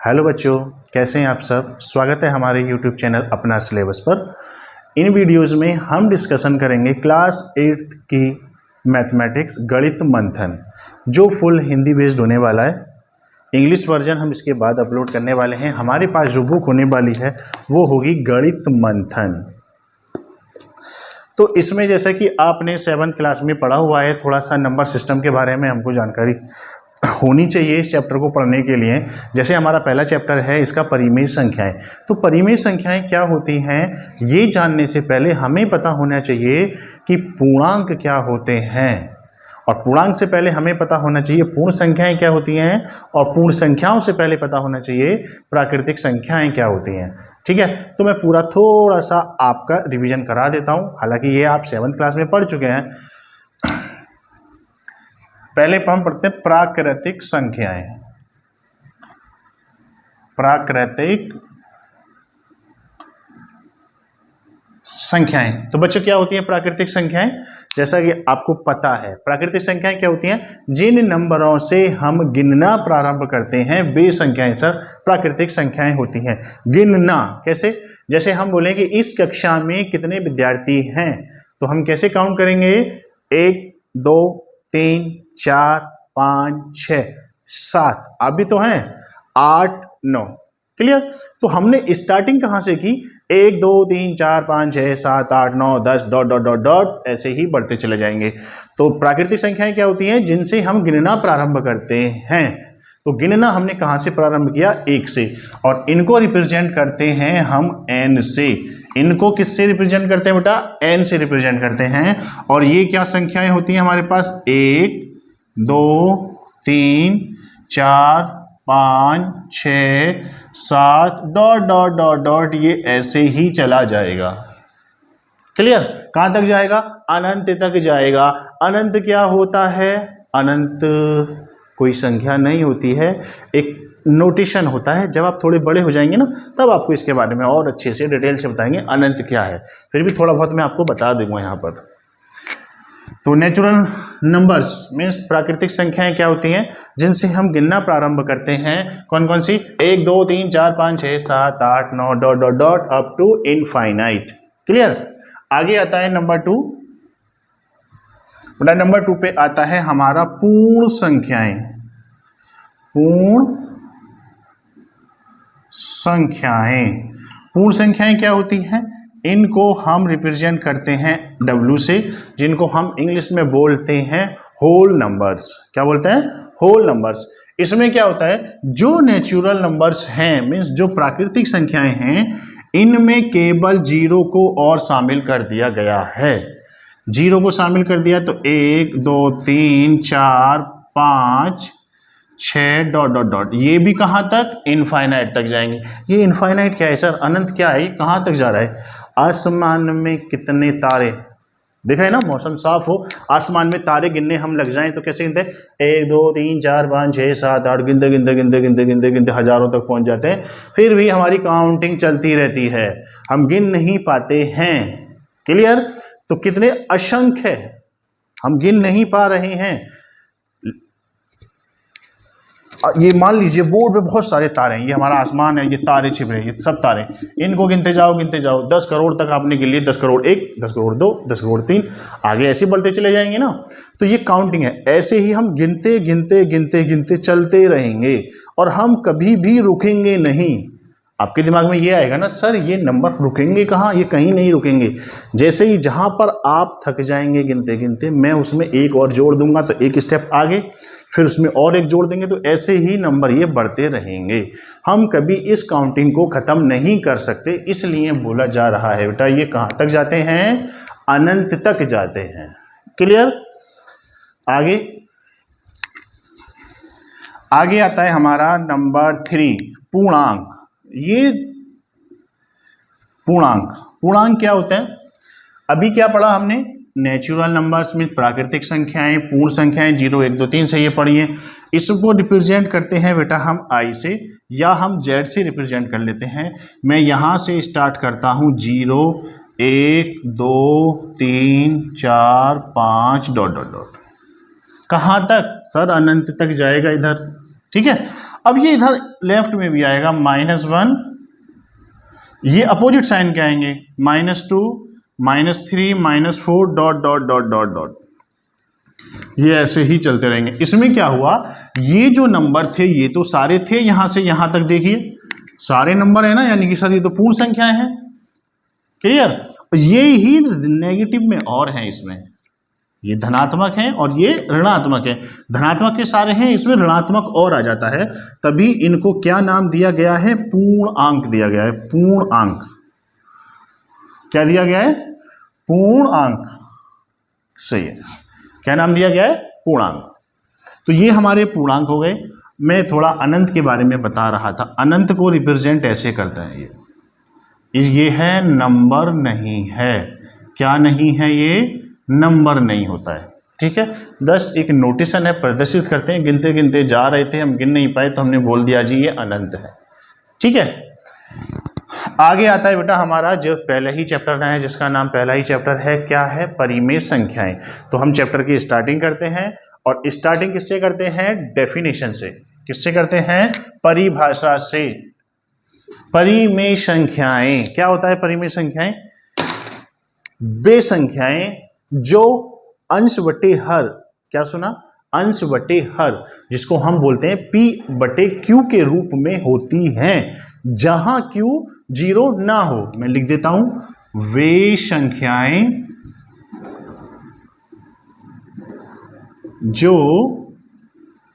Hello बच्चों, कैसे हैं आप सब। स्वागत है हमारे YouTube चैनल अपना सिलेबस पर। इन वीडियोस में हम डिस्कशन करेंगे क्लास 8th की मैथमेटिक्स गणित मंथन, जो फुल हिंदी बेस्ड होने वाला है। इंग्लिश वर्जन हम इसके बाद अपलोड करने वाले हैं। हमारे पास जो बुक होने वाली है वो होगी गणित मंथन। तो इसमें जैसा कि आपने 7th क्लास में पढ़ा हुआ है, थोड़ा सा नंबर सिस्टम के बारे में हमको जानकारी होनी चाहिए इस चैप्टर को पढ़ने के लिए। जैसे हमारा पहला चैप्टर है इसका परिमेय संख्याएं। तो परिमेय संख्याएं क्या होती हैं ये जानने से पहले हमें पता होना चाहिए कि पूर्णांक क्या होते हैं, और पूर्णांक से पहले हमें पता होना चाहिए पूर्ण संख्याएं क्या होती हैं, और पूर्ण संख्याओं से पहले पता होना चाहिए प्राकृतिक संख्याएं क्या होती हैं। ठीक है, तो मैं पूरा थोड़ा सा आपका रिवीजन करा देता हूं। हालांकि ये आप 7th क्लास में पढ़ चुके हैं। पहले हम पढ़ते हैं प्राकृतिक संख्याएं। प्राकृतिक संख्याएं, तो बच्चों क्या होती हैं प्राकृतिक संख्याएं? जैसा कि आपको पता है प्राकृतिक संख्याएं क्या होती हैं, जिन नंबरों से हम गिनना प्रारंभ करते हैं वे संख्याएं सर प्राकृतिक संख्याएं होती हैं। गिनना कैसे? जैसे हम बोलें कि इस कक्षा में कितने विद्यार्थी हैं, तो हम कैसे काउंट करेंगे? 1 2 3 4 5 6 7, आप भी तो हैं 8 9। क्लियर? तो हमने स्टार्टिंग कहां से की? 1 2 3 4 5 6 7 8 9 10 डॉट डॉट डॉट डॉट ऐसे ही बढ़ते चले जाएंगे। तो प्राकृतिक संख्याएं क्या होती हैं? जिनसे हम गिनना प्रारंभ करते हैं। तो गिनना हमने कहां से प्रारंभ किया? 1 से, और इनको रिप्रेजेंट करते हैं हम n से। इनको किससे रिप्रेजेंट करते हैं बेटा? n से रिप्रेजेंट करते हैं। और ये क्या संख्याएं होती हैं हमारे पास? 1 2 3 4 5 6 7 डॉट डॉट डॉट डॉट, ये ऐसे ही चला जाएगा। क्लियर? कहां तक जाएगा? अनंत तक जाएगा। अनंत क्या होता है? अनंत कोई संख्या नहीं होती है, एक नोटेशन होता है। जब आप थोड़े बड़े हो जाएंगे ना तब आपको इसके बारे में और अच्छे से डिटेल से बताएंगे अनंत क्या है। फिर भी थोड़ा बहुत मैं आपको बता दूंगा यहाँ पर। तो नेचुरल नंबर्स मीन्स प्राकृतिक संख्याएं क्या होती हैं? जिनसे हम गिनना प्रारंभ करते हैं। कौन कौन सी? 1 2 3 4 5 6 7 8 9 dot dot dot up to infinite. Clear? आगे आता है नंबर 2। नंबर 2 पे आता है हमारा पूर्ण संख्याएं। पूर्ण संख्याएं, पूर्ण संख्याएं क्या होती हैं? इनको हम रिप्रेजेंट करते हैं W से, जिनको हम इंग्लिश में बोलते हैं होल नंबर्स। क्या बोलते हैं? Whole numbers. इसमें क्या होता है, जो नेचुरल नंबर्स हैं मीन्स जो प्राकृतिक संख्याएं हैं, इनमें केवल 0 को और शामिल कर दिया गया है। 0 को शामिल कर दिया तो 1 2 3 4 5 6 डॉट डॉट डॉट, ये भी कहां तक? इनफाइनाइट तक जाएंगे। ये इनफाइनाइट क्या है सर? अनंत क्या है? कहां तक जा रहा है? आसमान में कितने तारे दिखाए ना, मौसम साफ हो, आसमान में तारे गिनने हम लग जाएं तो कैसे गिनते हैं? 1 2 3 4 5 6 7 8, गिनते गिनते गिनते गिनते गिनते गिनते हजारों तक पहुंच जाते हैं। फिर भी हमारी काउंटिंग चलती रहती है, हम गिन नहीं पाते हैं। क्लियर? तो कितने असंख्य है, हम गिन नहीं पा रहे हैं। ये मान लीजिए बोर्ड पे बहुत सारे तारे हैं, ये हमारा आसमान है, ये तारे छिप रहे हैं, ये सब तारे, इनको गिनते जाओ 10 करोड़ तक आपने गिन लिए। 10 करोड़ 1, 10 करोड़ 2, 10 करोड़ 3, आगे ऐसे बढ़ते चले जाएंगे ना। तो ये काउंटिंग है। ऐसे ही हम गिनते गिनते गिनते गिनते चलते रहेंगे और हम कभी भी रुकेंगे नहीं। आपके दिमाग में ये आएगा ना, सर ये नंबर रुकेंगे कहाँ? ये कहीं नहीं रुकेंगे। जैसे ही जहाँ पर आप थक जाएंगे गिनते गिनते, मैं उसमें एक और जोड़ दूंगा तो एक स्टेप आगे, फिर उसमें और एक जोड़ देंगे, तो ऐसे ही नंबर ये बढ़ते रहेंगे। हम कभी इस काउंटिंग को ख़त्म नहीं कर सकते, इसलिए बोला जा रहा है बेटा ये कहाँ तक जाते हैं? अनंत तक जाते हैं। क्लियर? आगे आगे आता है हमारा नंबर 3 पूर्णांक। ये पूर्णांक क्या होता है? अभी क्या पढ़ा हमने? नेचुरल नंबर्स में प्राकृतिक संख्याएं, पूर्ण संख्याएं 0 1 2 3 से ये पढ़ी है। इसको रिप्रेजेंट करते हैं बेटा हम I से, या हम Z से रिप्रेजेंट कर लेते हैं। मैं यहां से स्टार्ट करता हूं 0 1 2 3 4 5 डॉट डॉट डॉट। कहां तक? सर अनंत तक जाएगा इधर। ठीक है। अब ये इधर लेफ्ट में भी आएगा -1, ये अपोजिट साइन के आएंगे -2, -3, -4 dot dot dot dot dot, ये ऐसे ही चलते रहेंगे। इसमें क्या हुआ, ये जो नंबर थे ये तो सारे थे, यहां से यहां तक देखिए सारे नंबर है ना, यानी कि सर ये तो पूर्ण संख्याएं हैं, क्लियर। ये ही नेगेटिव में और हैं, इसमें ये धनात्मक हैं और ये ऋणात्मक है। धनात्मक के सारे हैं, इसमें ऋणात्मक और आ जाता है, तभी इनको क्या नाम दिया गया है, पूर्णांक दिया गया है। पूर्णांक क्या दिया गया है, पूर्णांक, सही है। क्या नाम दिया गया है, पूर्णांक। तो ये हमारे पूर्णांक हो गए। मैं थोड़ा अनंत के बारे में बता रहा था। अनंत को रिप्रेजेंट ऐसे करते हैं, ये है नंबर नहीं है। क्या नहीं है, ये नंबर नहीं होता है, ठीक है। 10 एक नोटेशन है, प्रदर्शित करते हैं। गिनते गिनते जा रहे थे, हम गिन नहीं पाए तो हमने बोल दिया जी ये अनंत है, ठीक है। आगे आता है बेटा हमारा जो पहला ही चैप्टर है, जिसका नाम पहला ही चैप्टर है, क्या है, परिमेय संख्याएं। तो हम चैप्टर की स्टार्टिंग करते हैं, और स्टार्टिंग किससे करते हैं, डेफिनेशन से। किससे करते हैं, परिभाषा से। परिमेय संख्याएं क्या होता है, परिमेय संख्याएं वे संख्याएं जो अंश बटे हर, क्या सुना, अंश बटे हर, जिसको हम बोलते हैं P बटे Q के रूप में होती हैं, जहां Q 0 ना हो। मैं लिख देता हूं, वे संख्याएं जो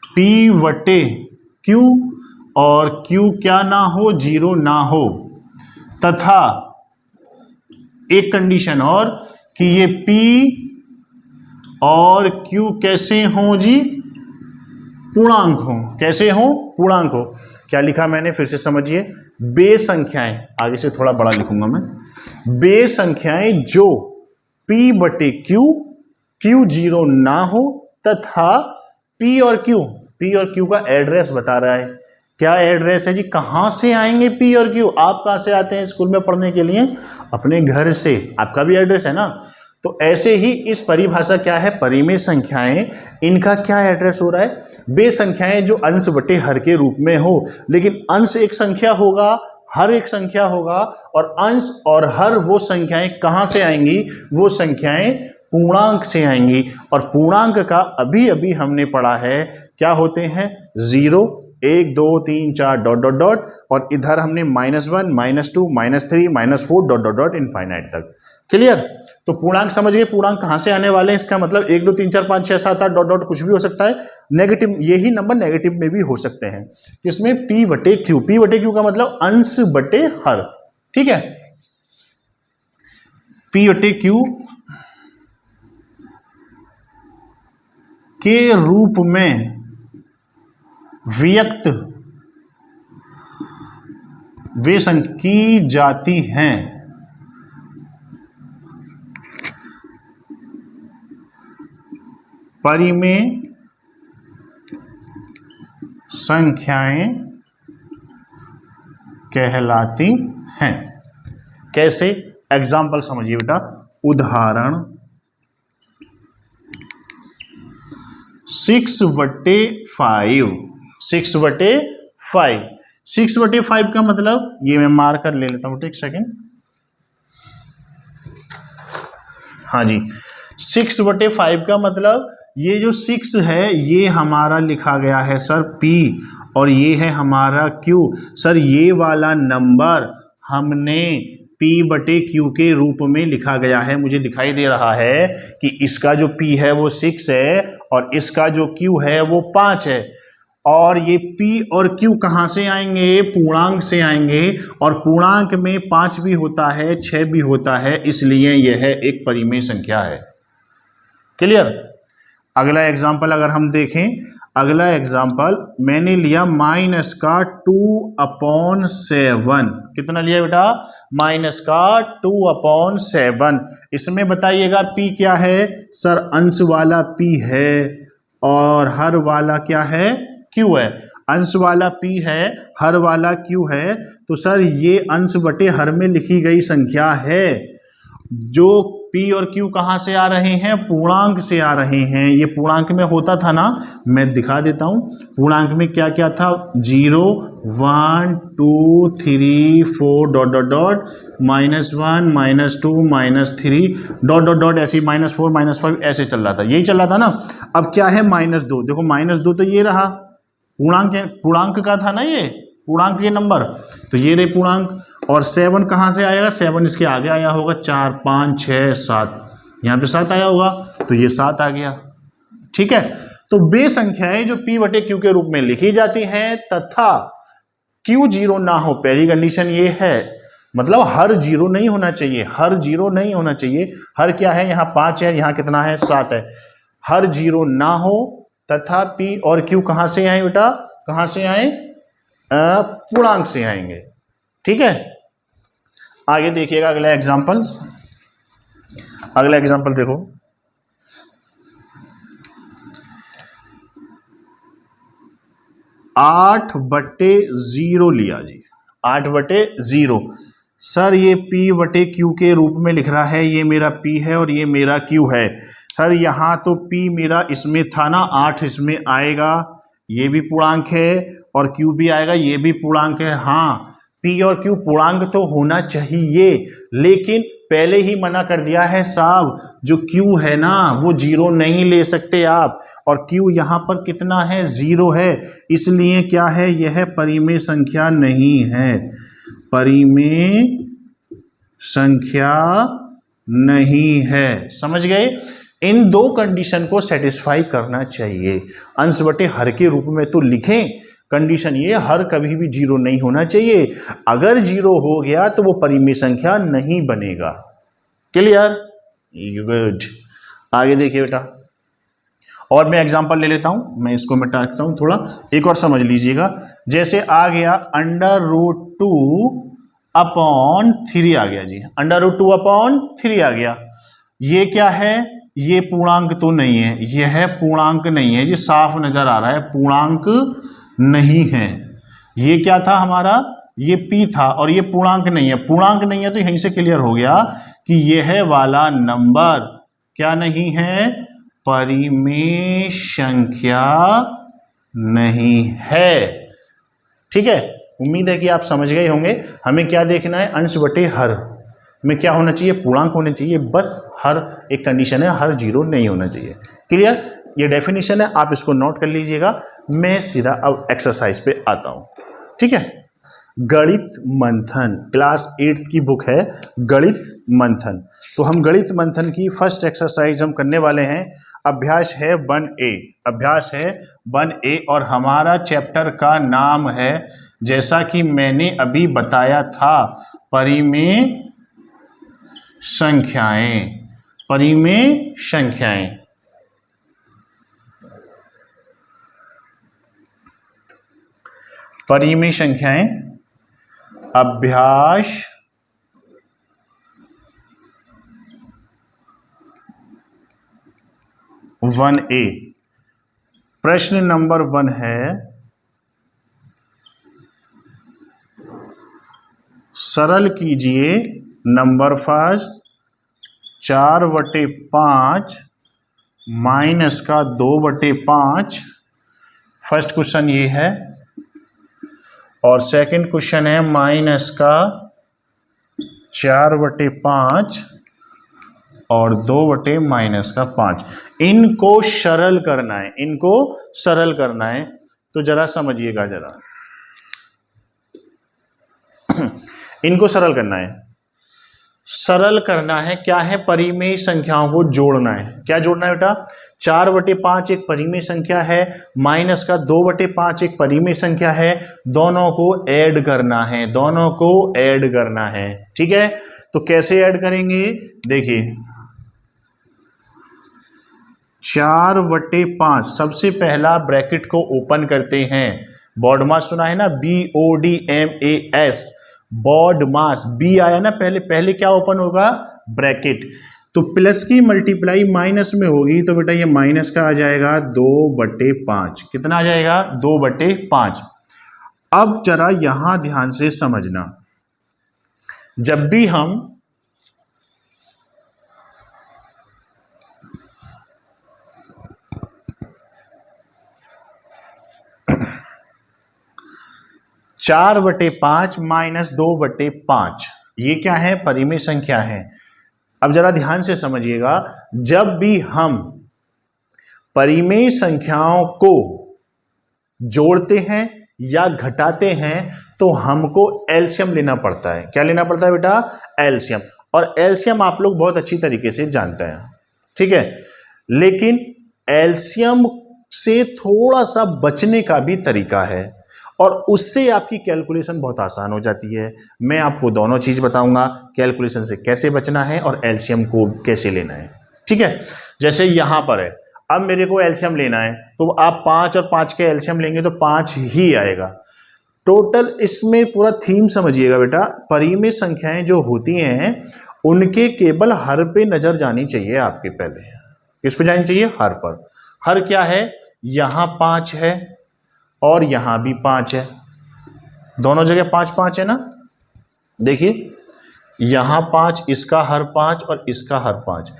P बटे Q और Q क्या ना हो, 0 ना हो, तथा एक कंडीशन और कि ये P और Q कैसे हों जी, पूर्णांक हो। कैसे हो, पूर्णांक हो। क्या लिखा मैंने, फिर से समझिए, बे संख्याएं, आगे से थोड़ा बड़ा लिखूंगा मैं, बे संख्याएं जो P बटे Q, Q 0 ना हो, तथा P और Q का एड्रेस बता रहा है। क्या एड्रेस है जी, कहां से आएंगे P और Q, आप कहां से आते हैं स्कूल में पढ़ने के लिए, अपने घर से, आपका भी एड्रेस है ना। तो ऐसे ही इस परिभाषा क्या है, परिमेय संख्याएं, इनका क्या एड्रेस हो रहा है, वे संख्याएं जो अंश बटे हर के रूप में हो। लेकिन अंश एक संख्या होगा, हर एक संख्या होगा, और अंश और हर वो संख्याएं कहां से आएंगी, वो संख्याएं पूर्णांक से आएंगी। और पूर्णांक का अभी अभी हमने पढ़ा है, क्या होते हैं, 0, 1, 2, 3, 4 डॉट डॉट डॉट, और इधर हमने -1, -2, -3, -4 डॉट डॉट डॉट इनफाइनाइट तक। क्लियर। तो पूर्णांक समझ गए, पूर्णांक कहां से आने वाले हैं, इसका मतलब 1, 2, 3, 4, 5, 6, 7, 8 डॉट डॉट कुछ भी हो सकता है। नेगेटिव, यही नंबर नेगेटिव में भी हो सकते हैं। इसमें P बटे Q, P बटे Q का मतलब अंश बटे हर, ठीक है। P बटे Q के रूप में व्यक्त वे संख्या की जाती हैं परिमेय संख्याएं कहलाती हैं। कैसे, एग्जाम्पल समझिए बेटा, उदाहरण 6/5, 6/5, 6/5 का मतलब, ये मैं मार्कर ले लेता हूँ, एक सेकेंड, हाँ जी, 6/5 का मतलब ये जो 6 है ये हमारा लिखा गया है सर P, और ये है हमारा Q। सर ये वाला नंबर हमने P बटे Q के रूप में लिखा गया है। मुझे दिखाई दे रहा है कि इसका जो P है वो 6 है और इसका जो Q है वो 5 है, और ये P और Q कहाँ से आएंगे, पूर्णांक से आएंगे, और पूर्णांक में 5 भी होता है, 6 भी होता है, इसलिए यह एक परिमेय संख्या है। क्लियर। अगला एग्जाम्पल अगर हम देखें, अगला एग्जाम्पल मैंने लिया -2/7। कितना लिया बेटा, -2/7। इसमें बताइएगा P क्या है, सर अंश वाला P है और हर वाला क्या है, Q है। अंश वाला P है, हर वाला Q है, तो सर ये अंश बटे हर में लिखी गई संख्या है, जो P और Q कहाँ से आ रहे हैं, पूर्णांक से आ रहे हैं। ये पूर्णांक में होता था ना, मैं दिखा देता हूँ पूर्णांक में क्या क्या था, 0 1 2 3 4 dot dot dot -1 -2 -3 dot dot dot ऐसे -4 -5 ऐसे चल रहा था, यही चल रहा था ना। अब क्या है -2, देखो -2 तो ये रहा, पूर्णांक का था ना, ये पूर्णांक के नंबर, तो ये रहे पूर्णांक। और 7 कहाँ से आएगा, 7 इसके आगे आया होगा, 4 5 6 7, यहाँ पे 7 आया होगा, तो ये 7 आ गया। ठीक है, तो वे संख्याएं जो P बटे Q के रूप में लिखी जाती हैं तथा Q 0 ना हो, पहली कंडीशन ये है, मतलब हर 0 नहीं होना चाहिए, हर 0 नहीं होना चाहिए। हर क्या है, यहाँ 5 है, यहाँ कितना है, 7 है। हर 0 ना हो तथा P और Q कहाँ से आए बेटा, कहाँ से आए, पूर्णांक से आएंगे। ठीक है, आगे देखिएगा अगला एग्जांपल्स। अगला एग्जांपल देखो, 8/0 लिया जी, 8/0। सर ये P बटे Q के रूप में लिख रहा है, ये मेरा P है और ये मेरा Q है। सर यहाँ तो P मेरा इसमें था ना, 8 इसमें आएगा, ये भी पूर्णांक है, और Q भी आएगा, ये भी पूर्णांक है। हाँ, P और Q पूर्णांक तो होना चाहिए, लेकिन पहले ही मना कर दिया है साहब, जो Q है ना वो 0 नहीं ले सकते आप, और Q यहाँ पर कितना है, 0 है, इसलिए क्या है, यह परिमेय संख्या नहीं है, परिमेय संख्या नहीं है। समझ गए, इन दो कंडीशन को सेटिस्फाई करना चाहिए। अंश बटे हर के रूप में तो लिखें, कंडीशन ये, हर कभी भी 0 नहीं होना चाहिए, अगर 0 हो गया तो वो परिमेय संख्या नहीं बनेगा। Clear, good. आगे देखिए बेटा, और मैं एग्जांपल ले लेता हूं, मैं इसको मिटाता हूं थोड़ा, एक और समझ लीजिएगा। जैसे आ गया √2/3 आ गया जी, √2/3 आ गया। ये क्या है, ये पूर्णांक तो नहीं है, यह पूर्णांक नहीं है जी, साफ नजर आ रहा है पूर्णांक नहीं है। ये क्या था हमारा, ये P था, और ये पूर्णांक नहीं है। पूर्णांक नहीं है तो यहीं से क्लियर हो गया कि यह वाला नंबर क्या नहीं है, परिमेय संख्या नहीं है। ठीक है, उम्मीद है कि आप समझ गए होंगे। हमें क्या देखना है, अंश बटे हर में क्या होना चाहिए, पूर्णांक होने चाहिए, बस हर एक कंडीशन है, हर 0 नहीं होना चाहिए। क्लियर, ये डेफिनेशन है, आप इसको नोट कर लीजिएगा। मैं सीधा अब एक्सरसाइज पे आता हूं। ठीक है, गणित मंथन, क्लास 8th की बुक है गणित मंथन। तो हम गणित मंथन की फर्स्ट एक्सरसाइज हम करने वाले हैं। अभ्यास है 1A, अभ्यास है 1A, और हमारा चैप्टर का नाम है, जैसा कि मैंने अभी बताया था, परिमेय संख्याएं, परिमेय संख्याएं। परिमेय संख्याएं, अभ्यास 1A। प्रश्न नंबर 1 है, सरल कीजिए नंबर फर्स्ट 4/5 माइनस का 2/5। फर्स्ट क्वेश्चन ये है, और सेकंड क्वेश्चन है माइनस का 4/5 और 2/-5। इनको सरल करना है, इनको सरल करना है। तो जरा समझिएगा जरा, इनको सरल करना है, सरल करना है। क्या है, परिमेय संख्याओं को जोड़ना है। क्या जोड़ना है बेटा, 4/5 एक परिमेय संख्या है, माइनस का 2/5 एक परिमेय संख्या है, दोनों को ऐड करना है, दोनों को ऐड करना है। ठीक है, तो कैसे ऐड करेंगे, देखिए 4/5, सबसे पहला ब्रैकेट को ओपन करते हैं, बॉड मास सुना है ना, BODMAS, बॉड मास, बी आया ना पहले, पहले क्या ओपन होगा, ब्रैकेट। तो प्लस की मल्टीप्लाई माइनस में होगी, तो बेटा ये माइनस का आ जाएगा 2/5। कितना आ जाएगा, 2/5। अब जरा यहां ध्यान से समझना, जब भी हम 4/5 माइनस 2/5, ये क्या है? परिमेय संख्या है। अब जरा ध्यान से समझिएगा, जब भी हम परिमेय संख्याओं को जोड़ते हैं या घटाते हैं तो हमको एलसीएम लेना पड़ता है। क्या लेना पड़ता है बेटा? एलसीएम। और एलसीएम आप लोग बहुत अच्छी तरीके से जानते हैं, ठीक है। लेकिन एलसीएम से थोड़ा सा बचने का भी तरीका है और उससे आपकी कैलकुलेशन बहुत आसान हो जाती है। मैं आपको दोनों चीज बताऊंगा, कैलकुलेशन से कैसे बचना है और एलसीएम को कैसे लेना है, ठीक है। जैसे यहां पर है, अब मेरे को एलसीएम लेना है तो आप 5 और 5 के एलसीएम लेंगे तो 5 ही आएगा टोटल। इसमें पूरा थीम समझिएगा बेटा, परिमेय संख्याएं जो होती हैं उनके केवल हर पे नजर जानी चाहिए आपके। पहले किस पे जानी चाहिए? हर पर। हर क्या है? यहां 5 है और यहां भी 5 है, दोनों जगह 5 5 है ना। देखिए यहां 5, इसका हर 5 और इसका हर 5।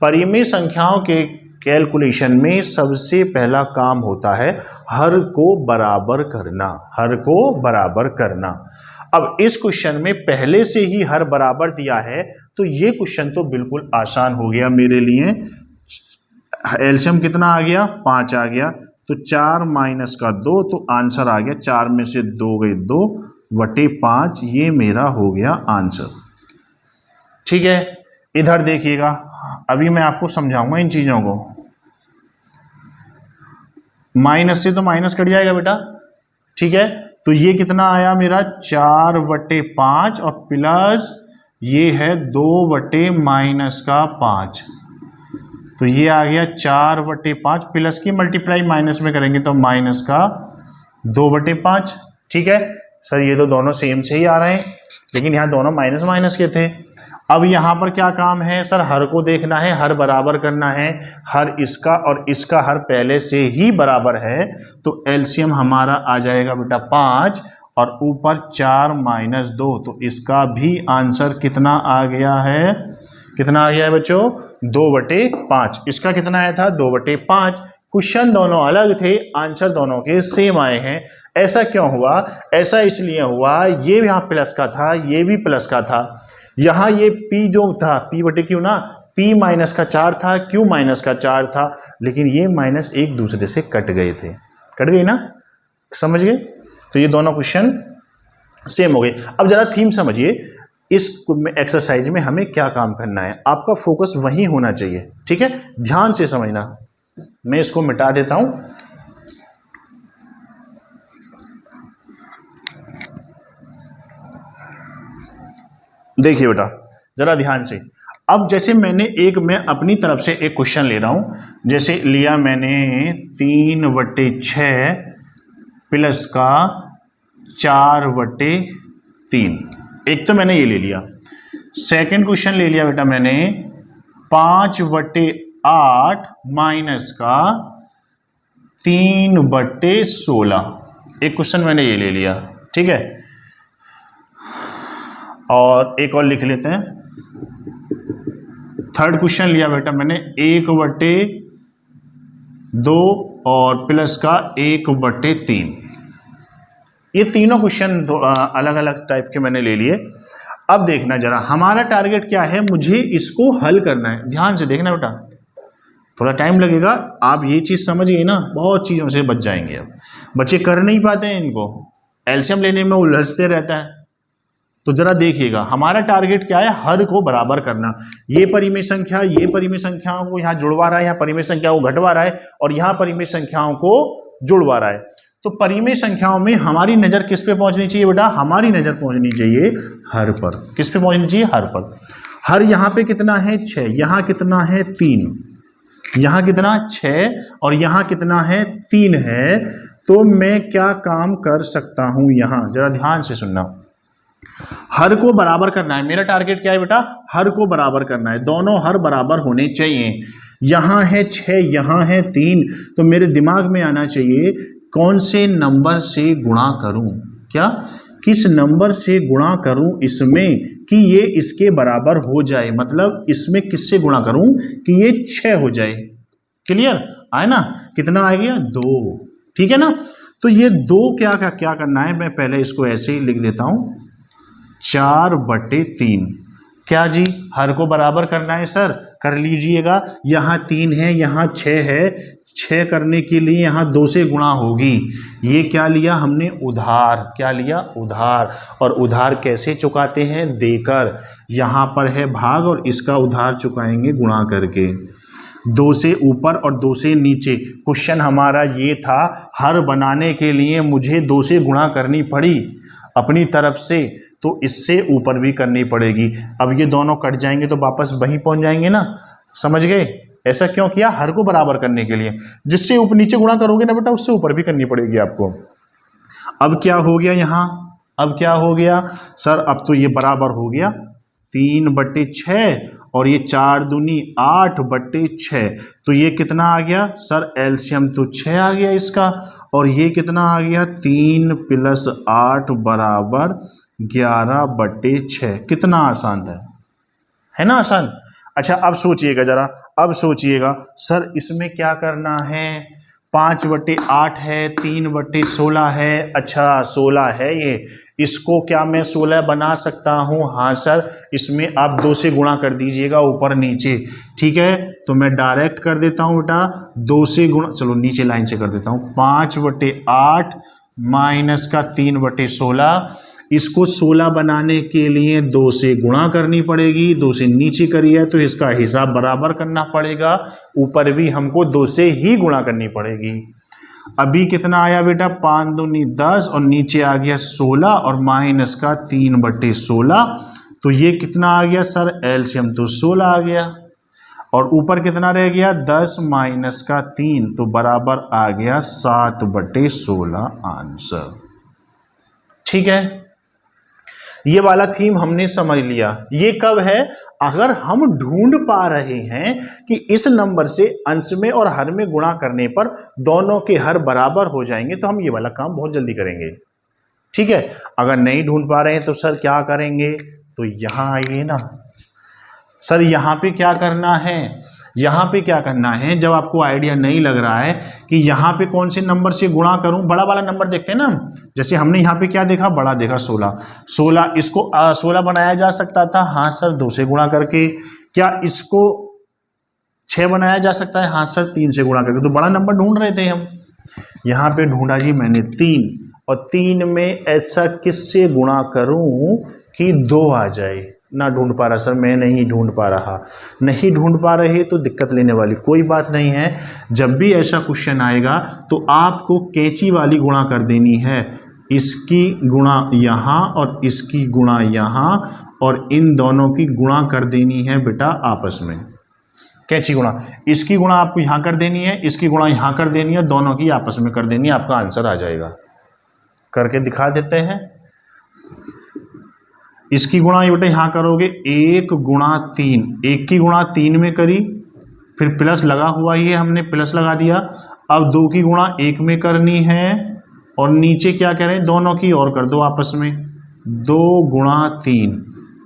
परिमेय संख्याओं के कैलकुलेशन में सबसे पहला काम होता है हर को बराबर करना, हर को बराबर करना। अब इस क्वेश्चन में पहले से ही हर बराबर दिया है तो ये क्वेश्चन तो बिल्कुल आसान हो गया मेरे लिए। एलसीएम कितना आ गया? 5 आ गया, तो 4 माइनस का 2, तो आंसर आ गया 4 में से 2 गए 2/5, ये मेरा हो गया आंसर, ठीक है। इधर देखिएगा, अभी मैं आपको समझाऊंगा इन चीजों को। माइनस से तो माइनस कट जाएगा बेटा, ठीक है। तो ये कितना आया मेरा? 4/5 और प्लस ये है 2/-5, तो ये आ गया 4/5। प्लस की मल्टीप्लाई माइनस में करेंगे तो माइनस का 2/5, ठीक है सर। ये तो दोनों सेम से ही आ रहे हैं, लेकिन यहाँ दोनों माइनस माइनस के थे। अब यहाँ पर क्या काम है सर? हर को देखना है, हर बराबर करना है। हर इसका और इसका हर पहले से ही बराबर है, तो एलसीएम हमारा आ जाएगा बेटा 5 और ऊपर 4 माइनस 2, तो इसका भी आंसर कितना आ गया है? कितना आ गया है बच्चों? 2/5। इसका कितना आया था? 2/5। क्वेश्चन दोनों अलग थे, आंसर दोनों के सेम आए हैं। ऐसा क्यों हुआ? ऐसा इसलिए हुआ, ये यहाँ प्लस का था, ये भी प्लस का था। यहाँ ये P जो था, P/Q ना, P माइनस का 4 था, Q माइनस का 4 था, लेकिन ये माइनस एक दूसरे से कट गए थे। कट गई ना? समझ गए? तो ये दोनों क्वेश्चन सेम हो गए। अब जरा थीम समझिए, इस एक्सरसाइज में हमें क्या काम करना है। आपका फोकस वहीं होना चाहिए, ठीक है। ध्यान से समझना। मैं इसको मिटा देता हूं। देखिए बेटा जरा ध्यान से। अब जैसे मैं अपनी तरफ से एक क्वेश्चन ले रहा हूं। जैसे लिया मैंने 3/6 प्लस का 4/3, एक तो मैंने ये ले लिया। सेकंड क्वेश्चन ले लिया बेटा मैंने 5/8 माइनस का 3/16, एक क्वेश्चन मैंने ये ले लिया, ठीक है। और एक और लिख लेते हैं। थर्ड क्वेश्चन लिया बेटा मैंने 1/2 और प्लस का 1/3। ये तीनों क्वेश्चन अलग अलग टाइप के मैंने ले लिए। अब देखना जरा, हमारा टारगेट क्या है? मुझे इसको हल करना है। ध्यान से देखना बेटा, थोड़ा टाइम लगेगा। आप ये चीज़ समझिए ना, बहुत चीज़ों से बच जाएंगे। अब बच्चे कर नहीं पाते हैं, इनको एलसीएम लेने में उलझते रहता है। तो जरा देखिएगा, हमारा टारगेट क्या है? हर को बराबर करना। ये परिमेय संख्या ये परिमेय संख्याओं को यहाँ जुड़वा रहा है, यहाँ परिमेय संख्या को घटवा रहा है, और यहाँ परिमेय संख्याओं को जुड़वा रहा है। तो परिमेय संख्याओं में हमारी नजर किस पे पहुंचनी चाहिए बेटा? हमारी नजर पहुंचनी चाहिए हर पर। किस पे पहुंचनी चाहिए? हर पर। हर यहाँ पे कितना है? 6, यहाँ कितना है? 3, यहाँ कितना? 6, और यहाँ कितना है? 3 है। तो मैं क्या काम कर सकता हूं? यहाँ जरा ध्यान से सुनना। हर को बराबर करना है। मेरा टारगेट क्या है बेटा? हर को बराबर करना है। दोनों हर बराबर होने चाहिए। यहाँ है 6, यहाँ है 3, तो मेरे दिमाग में आना चाहिए कौन से नंबर से गुणा करूं? क्या? किस नंबर से गुणा करूं इसमें कि ये इसके बराबर हो जाए। मतलब इसमें किससे गुणा करूं कि ये 6 हो जाए। क्लियर आए ना? कितना आ गया? 2, ठीक है ना। तो ये 2 क्या करना है, मैं पहले इसको ऐसे ही लिख देता हूँ 4/3। क्या जी, हर को बराबर करना है सर, कर लीजिएगा। यहाँ 3 है, यहाँ 6 है, 6 करने के लिए यहाँ 2 से गुणा होगी। ये क्या लिया हमने, उधार। क्या लिया, उधार। और उधार कैसे चुकाते हैं, देकर। यहाँ पर है भाग और इसका उधार चुकाएंगे गुणा करके। 2 से ऊपर और 2 से नीचे। क्वेश्चन हमारा ये था, हर बनाने के लिए मुझे 2 से गुणा करनी पड़ी अपनी तरफ से, तो इससे ऊपर भी करनी पड़ेगी। अब ये दोनों कट जाएंगे तो वापस वहीं पहुंच जाएंगे ना, समझ गए। ऐसा क्यों किया, हर को बराबर करने के लिए। जिससे ऊपर नीचे गुणा करोगे ना बेटा, उससे ऊपर भी करनी पड़ेगी आपको। अब क्या हो गया यहाँ, अब क्या हो गया सर, अब तो ये बराबर हो गया 3/6 और ये 4 दूनी 8/6। तो ये कितना आ गया सर, एलसीएम तो 6 आ गया इसका, और ये कितना आ गया 3 + 8 = 11/6। कितना आसान है ना, आसान। अच्छा अब सोचिएगा जरा, अब सोचिएगा सर इसमें क्या करना है, 5/8 है, 3/16 है। अच्छा 16 है ये, इसको क्या मैं 16 बना सकता हूँ, हाँ सर। इसमें आप 2 से गुणा कर दीजिएगा ऊपर नीचे, ठीक है। तो मैं डायरेक्ट कर देता हूँ बेटा, 2 से गुणा, चलो नीचे लाइन से कर देता हूँ, 5/8 माइनस का 3/16। इसको 16 बनाने के लिए 2 से गुणा करनी पड़ेगी, 2 से नीचे करिए तो इसका हिसाब बराबर करना पड़ेगा, ऊपर भी हमको 2 से ही गुणा करनी पड़ेगी। अभी कितना आया बेटा, 5 दूनी 10 और नीचे आ गया 16 और माइनस का 3/16। तो ये कितना आ गया सर, एलसीएम तो 16 आ गया, और ऊपर कितना रह गया 10 माइनस का 3, तो बराबर आ गया 7/16 आंसर। ठीक है, ये वाला थीम हमने समझ लिया। ये कब है, अगर हम ढूंढ पा रहे हैं कि इस नंबर से अंश में और हर में गुणा करने पर दोनों के हर बराबर हो जाएंगे, तो हम ये वाला काम बहुत जल्दी करेंगे। ठीक है, अगर नहीं ढूंढ पा रहे हैं तो सर क्या करेंगे, तो यहां आइए ना सर, यहां पे क्या करना है, यहाँ पे क्या करना है, जब आपको आइडिया नहीं लग रहा है कि यहाँ पे कौन से नंबर से गुणा करूँ, बड़ा वाला नंबर देखते हैं ना। जैसे हमने यहाँ पे क्या देखा, बड़ा देखा 16, इसको 16 बनाया जा सकता था, हाँ सर 2 से गुणा करके। क्या इसको 6 बनाया जा सकता है, हाँ सर 3 से गुणा करके। तो बड़ा नंबर ढूंढ रहे थे हम, यहाँ पे ढूंढा जी मैंने 3, और 3 में ऐसा किससे गुणा करूँ कि 2 आ जाए। ना ढूंढ पा रहा सर, मैं नहीं ढूंढ पा रहा, नहीं ढूंढ पा रहे तो दिक्कत लेने वाली कोई बात नहीं है। जब भी ऐसा क्वेश्चन आएगा तो आपको कैंची वाली गुणा कर देनी है, इसकी गुणा यहाँ और इसकी गुणा यहाँ, और इन दोनों की गुणा कर देनी है बेटा आपस में, कैंची गुणा। इसकी गुणा आपको यहाँ कर देनी है, इसकी गुणा यहाँ कर देनी है, दोनों की आपस में कर देनी है, आपका आंसर आ जाएगा। करके दिखा देते हैं। इसकी गुणा ये बेटा यहाँ करोगे, 1 × 3, 1 की गुणा 3 में करी, फिर प्लस लगा हुआ ही है, हमने प्लस लगा दिया। अब 2 की गुणा 1 में करनी है, और नीचे क्या कह रहे हैं, दोनों की और कर दो आपस में, 2 × 3।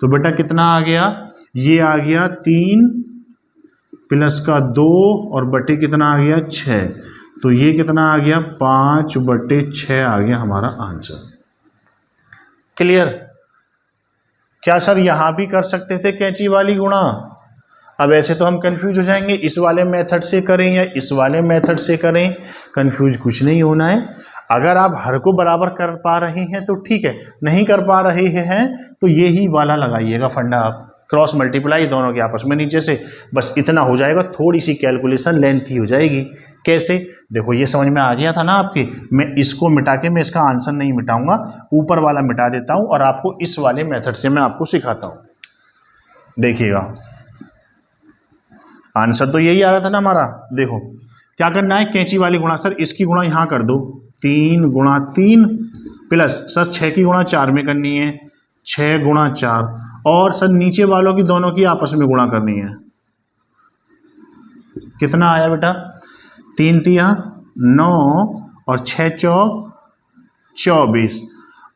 तो बेटा कितना आ गया, ये आ गया 3 प्लस का 2 और बटे कितना आ गया 6। तो ये कितना आ गया 5/6 आ गया हमारा आंसर। क्लियर। क्या सर यहाँ भी कर सकते थे कैंची वाली गुणा? अब ऐसे तो हम कंफ्यूज हो जाएंगे, इस वाले मेथड से करें या इस वाले मेथड से करें, कंफ्यूज कुछ नहीं होना है। अगर आप हर को बराबर कर पा रहे हैं तो ठीक है, नहीं कर पा रहे हैं तो ये ही वाला लगाइएगा फंडा, आप क्रॉस मल्टीप्लाई दोनों के आपस में नीचे से, बस इतना हो जाएगा। थोड़ी सी कैलकुलेशन लेंथी हो जाएगी। कैसे, देखो ये समझ में आ गया था ना आपके। मैं इसको मिटा के मैं इसका आंसर नहीं मिटाऊंगा, ऊपर वाला मिटा देता हूं और आपको इस वाले मेथड से मैं आपको सिखाता हूं। देखिएगा आंसर तो यही आ रहा था ना हमारा। देखो क्या करना है, कैंची वाली गुणा, सर इसकी गुणा यहाँ कर दो, 3 × 3 प्लस सर 6 की गुणा 4 में करनी है, 6 × 4, और सर नीचे वालों की दोनों की आपस में गुणा करनी है। कितना आया बेटा, 3 तिया 9 और 6 चौक 24,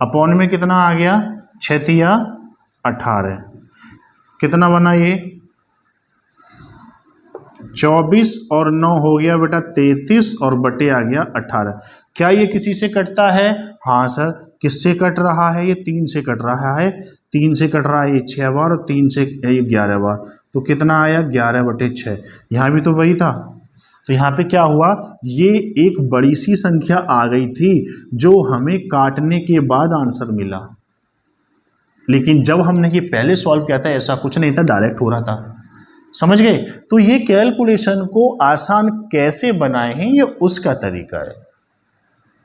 अपॉन में कितना आ गया 6 तिया 18। कितना बना ये 24 और 9 हो गया बेटा 33 और बटे आ गया 18। क्या ये किसी से कटता है? हाँ सर। किससे कट रहा है? ये 3 से कट रहा है। 3 से कट रहा है ये 6 बार और 3 से ये 11 बार। तो कितना आया? 11/6। यहाँ भी तो वही था। तो यहाँ पे क्या हुआ? ये एक बड़ी सी संख्या आ गई थी जो हमें काटने के बाद आंसर मिला, लेकिन जब हमने ये पहले सॉल्व किया था ऐसा कुछ नहीं था, डायरेक्ट हो रहा था। समझ गए? तो ये कैलकुलेशन को आसान कैसे बनाए हैं, ये उसका तरीका है।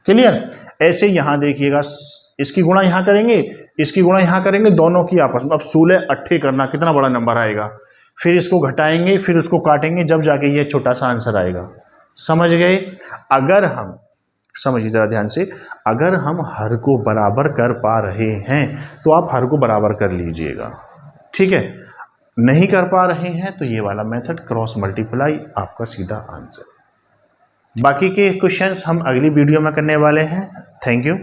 क्लियर? ऐसे यहां देखिएगा, इसकी गुणा यहां करेंगे, इसकी गुणा यहां करेंगे, दोनों की आपस में। अब 16 8 करना, कितना बड़ा नंबर आएगा। फिर इसको घटाएंगे, फिर उसको काटेंगे, जब जाके ये छोटा सा आंसर आएगा। समझ गए? अगर हम, समझिए जरा ध्यान से, अगर हम हर को बराबर कर पा रहे हैं तो आप हर को बराबर कर लीजिएगा, ठीक है। नहीं कर पा रहे हैं तो ये वाला मेथड क्रॉस मल्टीप्लाई आपका सीधा आंसर। बाकी के क्वेश्चंस हम अगली वीडियो में करने वाले हैं। Thank you.